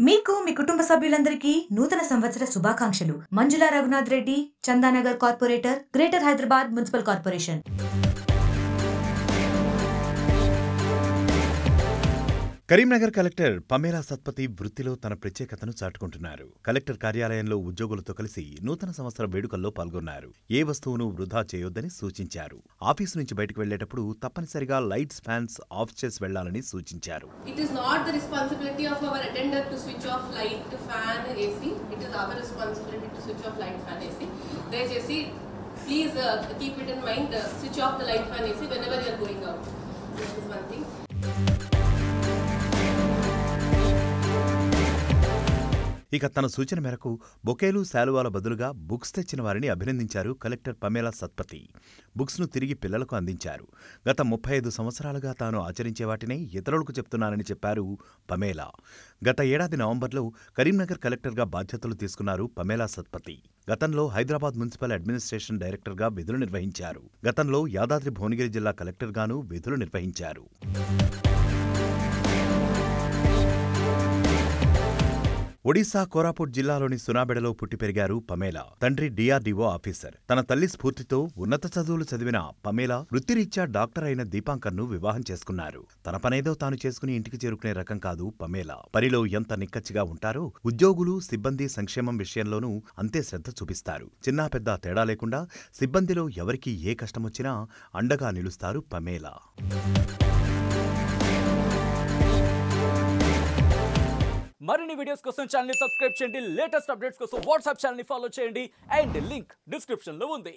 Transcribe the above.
మీకు మీ కుటుంబ సభ్యులందరికీ నూతన సంవత్సర శుభాకాంక్షలు. Manjula Raghunath Reddy, Chandanagar corporator, greater Hyderabad municipal corporation. Karimnagar collector Pamela Satpathy వృత్తిలో తన ప్రత్యేకతను చాటుకుంటున్నారు. కలెక్టర్ కార్యాలయంలో ఉద్యోగులతో కలిసి నూతన సంవత్సర వేడుకల్లో పాల్గొన్నారు. ఏ వస్తువును వృధా చేయొద్దని సూచించారు. ఆఫీసు నుంచి బయటకు వెళ్లేటప్పుడు తప్పనిసరిగా లైట్స్, ఫ్యాన్స్ ఆఫ్ చేసి వెళ్లాలని సూచించారు. It is not the responsibility of our attendant to switch off light, fan, AC. It is our responsibility to switch off light, fan, AC. Dayachesi, please keep it in mind. Switch off the light, fan, AC whenever you are going out. This is one thing. ఇక తన సూచన మేరకు బొకేలు, శాలువాల బదులుగా books తెచ్చిన వారిని అభినందించారు collector Pamela Satpathy. బుక్స్ను తిరిగి పిల్లలకు అందించారు. గత 35 సంవత్సరాలుగా తాను ఆచరించే వాటినే ఇతరులకు చెప్తున్నానని చెప్పారు పమేలా. గత ఏడాది నవంబర్లో కరీంనగర్ కలెక్టర్గా బాధ్యతలు తీసుకున్నారు పమేలా సత్పతి. గతంలో హైదరాబాద్ మున్సిపల్ అడ్మినిస్ట్రేషన్ డైరెక్టర్గా విధులు నిర్వహించారు. గతంలో యాదాద్రి భువనగిరి జిల్లా కలెక్టర్గానూ విధులు నిర్వహించారు. ఒడిశా కోరాపుట్ జిల్లాలోని సునాబెడలో పుట్టి పెరిగారు పమేలా. తండ్రి డిఆర్డీఓ ఆఫీసర్. తన తల్లి స్ఫూర్తితో ఉన్నత చదువులు చదివిన పమేలా వృత్తిరీత్యా డాక్టర్ అయిన దీపాంకర్ను వివాహం చేసుకున్నారు. తన పనేదో తాను చేసుకుని ఇంటికి చేరుకునే రకం కాదు పమేలా. పనిలో ఎంత నిక్కచ్చిగా ఉంటారో ఉద్యోగులు, సిబ్బంది సంక్షేమం విషయంలోనూ అంతే శ్రద్ధ చూపిస్తారు. చిన్నా పెద్ద తేడా లేకుండా సిబ్బందిలో ఎవరికి ఏ కష్టమొచ్చినా అండగా నిలుస్తారు పమేలా. మరిన్ని వీడియోస్ కోసం ఛానల్ ని సబ్స్క్రైబ్ చేయండి. లేటెస్ట్ అప్డేట్స్ కోసం వాట్సాప్ ఛానల్ ని ఫాలో చేయండి. అండ్ లింక్ డిస్క్రిప్షన్ లో ఉంది.